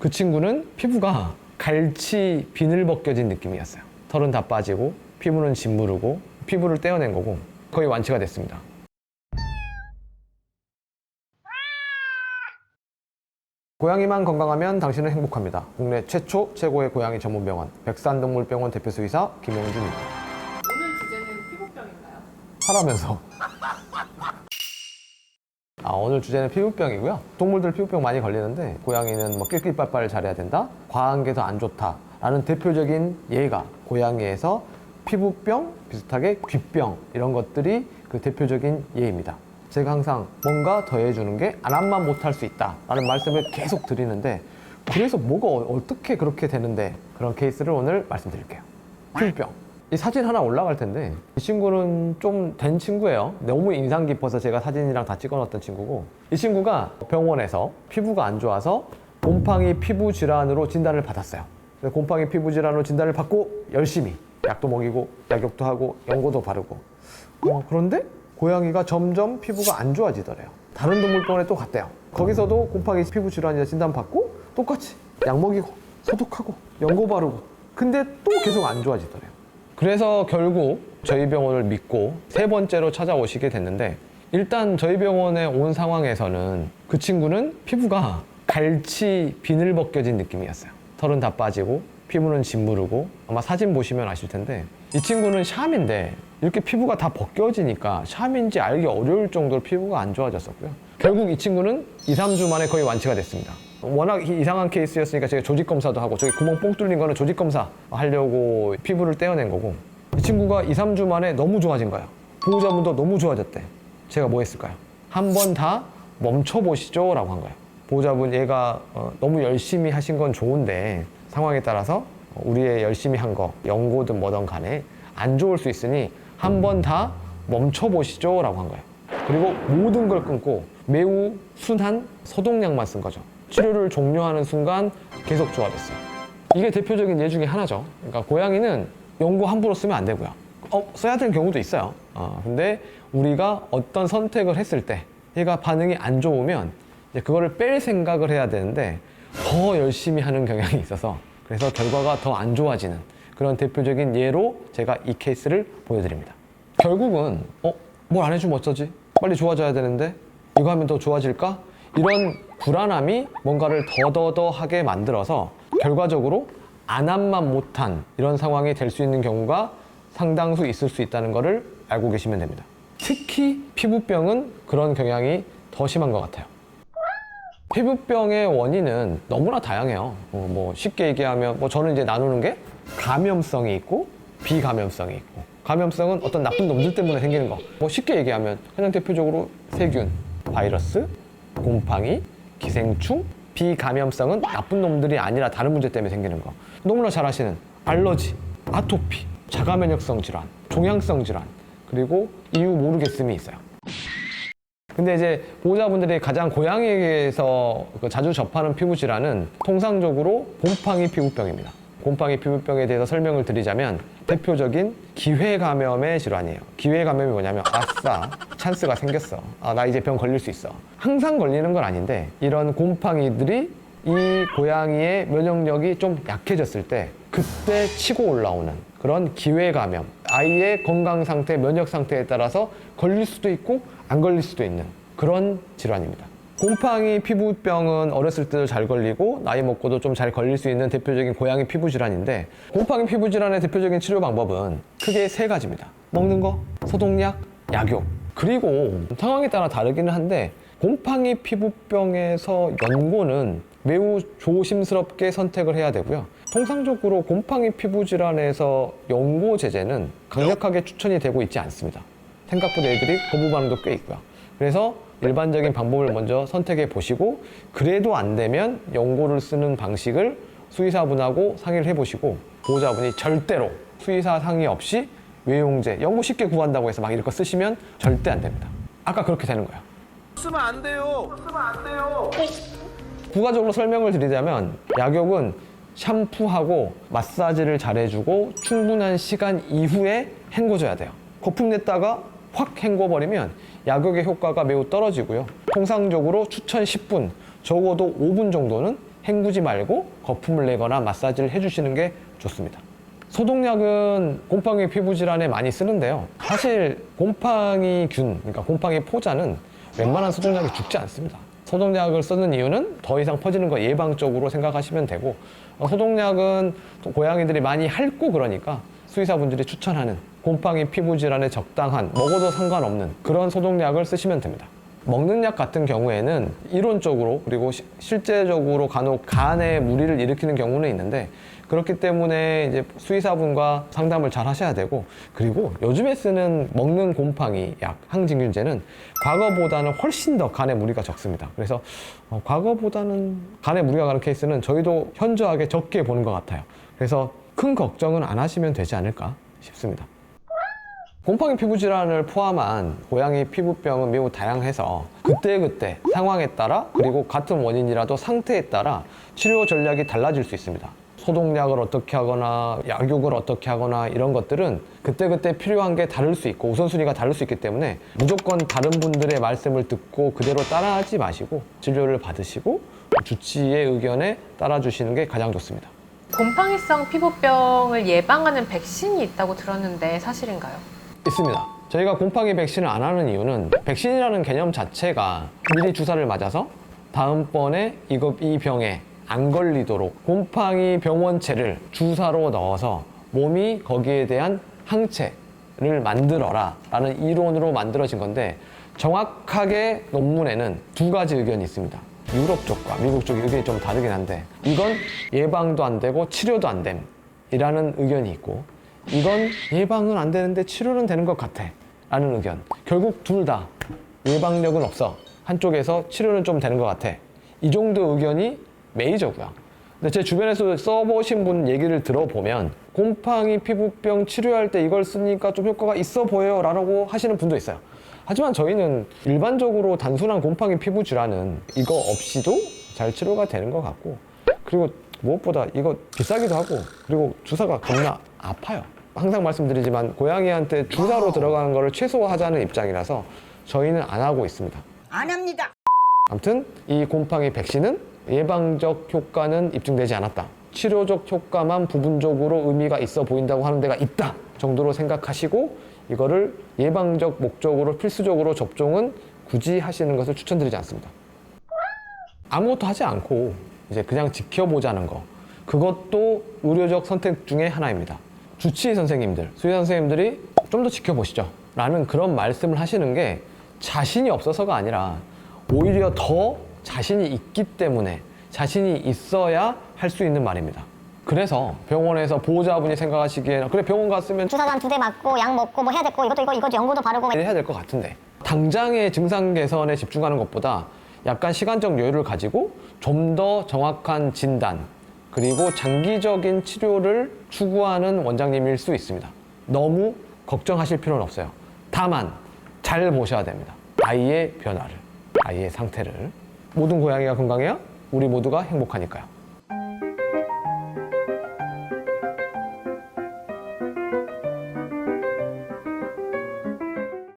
그 친구는 피부가 갈치 비늘 벗겨진 느낌이었어요. 털은 다 빠지고 피부는 짓무르고 피부를 떼어낸 거고 거의 완치가 됐습니다. 고양이만 건강하면 당신은 행복합니다. 국내 최초 최고의 고양이 전문병원 백산동물병원 대표 수의사 김용준입니다. 오늘 주제는 피부병인가요? 하라면서. 오늘 주제는 피부병이고요. 동물들 피부병 많이 걸리는데 고양이는 뭐 낄낄빨빨 잘해야 된다, 과한 게 더 안 좋다 라는 대표적인 예가 고양이에서 피부병, 비슷하게 귀병 이런 것들이 그 대표적인 예입니다. 제가 항상 뭔가 더해주는 게 안 한만 못할 수 있다 라는 말씀을 계속 드리는데, 그래서 뭐가 어떻게 그렇게 되는데, 그런 케이스를 오늘 말씀드릴게요. 피부병. 이 사진 하나 올라갈 텐데 이 친구는 좀 된 친구예요. 너무 인상 깊어서 제가 사진이랑 다 찍어놨던 친구고, 이 친구가 병원에서 피부가 안 좋아서 곰팡이 피부 질환으로 진단을 받았어요. 그래서 곰팡이 피부 질환으로 진단을 받고 열심히 약도 먹이고 약욕도 하고 연고도 바르고, 그런데 고양이가 점점 피부가 안 좋아지더래요. 다른 동물병원에 또 갔대요. 거기서도 곰팡이 피부 질환이라 진단받고 똑같이 약 먹이고 소독하고 연고 바르고, 근데 또 계속 안 좋아지더래요. 그래서 결국 저희 병원을 믿고 세 번째로 찾아오시게 됐는데, 일단 저희 병원에 온 상황에서는 그 친구는 피부가 갈치 비늘 벗겨진 느낌이었어요. 털은 다 빠지고 피부는 짓무르고, 아마 사진 보시면 아실 텐데 이 친구는 샴인데 이렇게 피부가 다 벗겨지니까 샴인지 알기 어려울 정도로 피부가 안 좋아졌었고요. 결국 이 친구는 2, 3주 만에 거의 완치가 됐습니다. 워낙 이상한 케이스였으니까 제가 조직검사도 하고, 저기 구멍 뽕 뚫린 거는 조직검사 하려고 피부를 떼어낸 거고, 이 친구가 2, 3주 만에 너무 좋아진 거예요. 보호자분도 너무 좋아졌대. 제가 뭐 했을까요? 한번 다 멈춰보시죠 라고 한 거예요. 보호자분, 얘가 너무 열심히 하신 건 좋은데 상황에 따라서 우리의 열심히 한 거, 연고든 뭐든 간에 안 좋을 수 있으니 한번 다 멈춰보시죠 라고 한 거예요. 그리고 모든 걸 끊고 매우 순한 소독약만 쓴 거죠. 치료를 종료하는 순간 계속 좋아졌어요. 이게 대표적인 예 중에 하나죠. 그러니까 고양이는 연고 함부로 쓰면 안 되고요. 써야 되는 경우도 있어요. 근데 우리가 어떤 선택을 했을 때 얘가 반응이 안 좋으면 이제 그거를 뺄 생각을 해야 되는데 더 열심히 하는 경향이 있어서, 그래서 결과가 더 안 좋아지는 그런 대표적인 예로 제가 이 케이스를 보여드립니다. 결국은 뭘 안 해주면 어쩌지? 빨리 좋아져야 되는데 이거 하면 더 좋아질까? 이런 불안함이 뭔가를 더더더하게 만들어서 결과적으로 안 한만 못한 이런 상황이 될 수 있는 경우가 상당수 있을 수 있다는 것을 알고 계시면 됩니다. 특히 피부병은 그런 경향이 더 심한 것 같아요. 피부병의 원인은 너무나 다양해요. 쉽게 얘기하면 저는 이제 나누는 게 감염성이 있고 비감염성이 있고, 감염성은 어떤 나쁜 놈들 때문에 생기는 거. 쉽게 얘기하면 그냥 대표적으로 세균, 바이러스, 곰팡이, 기생충. 비감염성은 나쁜 놈들이 아니라 다른 문제 때문에 생기는 거. 너무나 잘 아시는 알러지, 아토피, 자가면역성 질환, 종양성 질환, 그리고 이유 모르겠음이 있어요. 근데 이제 보호자분들이 가장 고양이에게서 자주 접하는 피부 질환은 통상적으로 곰팡이 피부병입니다. 곰팡이 피부병에 대해서 설명을 드리자면 대표적인 기회 감염의 질환이에요. 기회 감염이 뭐냐면, 아싸, 찬스가 생겼어. 나 이제 병 걸릴 수 있어. 항상 걸리는 건 아닌데, 이런 곰팡이들이 이 고양이의 면역력이 좀 약해졌을 때 그때 치고 올라오는 그런 기회 감염, 아이의 건강 상태, 면역 상태에 따라서 걸릴 수도 있고 안 걸릴 수도 있는 그런 질환입니다. 곰팡이 피부병은 어렸을 때도 잘 걸리고 나이 먹고도 좀 잘 걸릴 수 있는 대표적인 고양이 피부 질환인데, 곰팡이 피부 질환의 대표적인 치료 방법은 크게 세 가지입니다. 먹는 거, 소독약, 약욕. 그리고 상황에 따라 다르기는 한데 곰팡이 피부병에서 연고는 매우 조심스럽게 선택을 해야 되고요. 통상적으로 곰팡이 피부 질환에서 연고 제제는 강력하게 추천이 되고 있지 않습니다. 생각보다 애들이 거부 반응도 꽤 있고요. 그래서 일반적인 방법을 먼저 선택해 보시고, 그래도 안 되면 연고를 쓰는 방식을 수의사분하고 상의를 해보시고, 보호자분이 절대로 수의사 상의 없이 외용제, 연고 쉽게 구한다고 해서 막 이런 거 쓰시면 절대 안 됩니다. 아까 그렇게 되는 거예요. 쓰면 안 돼요. 부가적으로 설명을 드리자면, 약욕은 샴푸하고 마사지를 잘해주고 충분한 시간 이후에 헹궈줘야 돼요. 거품 냈다가 확 헹궈버리면 약욕의 효과가 매우 떨어지고요. 통상적으로 추천 10분, 적어도 5분 정도는 헹구지 말고 거품을 내거나 마사지를 해주시는 게 좋습니다. 소독약은 곰팡이 피부 질환에 많이 쓰는데요. 사실 곰팡이균, 그러니까 곰팡이 포자는 웬만한 소독약이 죽지 않습니다. 소독약을 쓰는 이유는 더 이상 퍼지는 거 예방적으로 생각하시면 되고, 소독약은 또 고양이들이 많이 핥고 그러니까 수의사분들이 추천하는 곰팡이 피부 질환에 적당한, 먹어도 상관없는 그런 소독약을 쓰시면 됩니다. 먹는 약 같은 경우에는 이론적으로 그리고 실제적으로 간혹 간에 무리를 일으키는 경우는 있는데, 그렇기 때문에 이제 수의사분과 상담을 잘 하셔야 되고, 그리고 요즘에 쓰는 먹는 곰팡이 약 항진균제는 과거보다는 훨씬 더 간에 무리가 적습니다. 그래서 과거보다는 간에 무리가 가는 케이스는 저희도 현저하게 적게 보는 것 같아요. 그래서 큰 걱정은 안 하시면 되지 않을까 싶습니다. 곰팡이 피부 질환을 포함한 고양이 피부병은 매우 다양해서 그때그때 상황에 따라, 그리고 같은 원인이라도 상태에 따라 치료 전략이 달라질 수 있습니다. 소독약을 어떻게 하거나 약육을 어떻게 하거나 이런 것들은 그때그때 필요한 게 다를 수 있고 우선순위가 다를 수 있기 때문에 무조건 다른 분들의 말씀을 듣고 그대로 따라하지 마시고 진료를 받으시고 주치의 의견에 따라주시는 게 가장 좋습니다. 곰팡이성 피부병을 예방하는 백신이 있다고 들었는데 사실인가요? 있습니다. 저희가 곰팡이 백신을 안 하는 이유는 백신이라는 개념 자체가 미리 주사를 맞아서 다음번에 이 병에 안 걸리도록 곰팡이 병원체를 주사로 넣어서 몸이 거기에 대한 항체를 만들어라 라는 이론으로 만들어진 건데, 정확하게 논문에는 두 가지 의견이 있습니다. 유럽 쪽과 미국 쪽의 의견이 좀 다르긴 한데, 이건 예방도 안 되고 치료도 안 됨이라는 의견이 있고, 이건 예방은 안 되는데 치료는 되는 것 같아 라는 의견. 결국 둘 다 예방력은 없어, 한쪽에서 치료는 좀 되는 것 같아, 이 정도 의견이 메이저고요. 근데 제 주변에서 써보신 분 얘기를 들어보면 곰팡이 피부병 치료할 때 이걸 쓰니까 좀 효과가 있어 보여요 라고 하시는 분도 있어요. 하지만 저희는 일반적으로 단순한 곰팡이 피부 질환은 이거 없이도 잘 치료가 되는 것 같고, 그리고 무엇보다 이거 비싸기도 하고, 그리고 주사가 겁나 아파요. 항상 말씀드리지만 고양이한테 주사로 들어가는 거를 최소화하자는 입장이라서 저희는 안 하고 있습니다. 안 합니다. 아무튼 이 곰팡이 백신은 예방적 효과는 입증되지 않았다, 치료적 효과만 부분적으로 의미가 있어 보인다고 하는 데가 있다 정도로 생각하시고, 이거를 예방적 목적으로 필수적으로 접종은 굳이 하시는 것을 추천드리지 않습니다. 아무것도 하지 않고 이제 그냥 지켜보자는 거, 그것도 의료적 선택 중에 하나입니다. 주치의 선생님들, 수의사 선생님들이 좀 더 지켜보시죠 라는 그런 말씀을 하시는 게 자신이 없어서가 아니라 오히려 더 자신이 있기 때문에, 자신이 있어야 할 수 있는 말입니다. 그래서 병원에서 보호자분이 생각하시기에는 그래 병원 갔으면 주사도 한 2대 맞고 약 먹고 뭐 해야 됐고 이것도 연고도 바르고 해야 될 것 같은데, 당장의 증상 개선에 집중하는 것보다 약간 시간적 여유를 가지고 좀 더 정확한 진단 그리고 장기적인 치료를 추구하는 원장님일 수 있습니다. 너무 걱정하실 필요는 없어요. 다만 잘 보셔야 됩니다. 아이의 변화를, 아이의 상태를. 모든 고양이가 건강해야 우리 모두가 행복하니까요.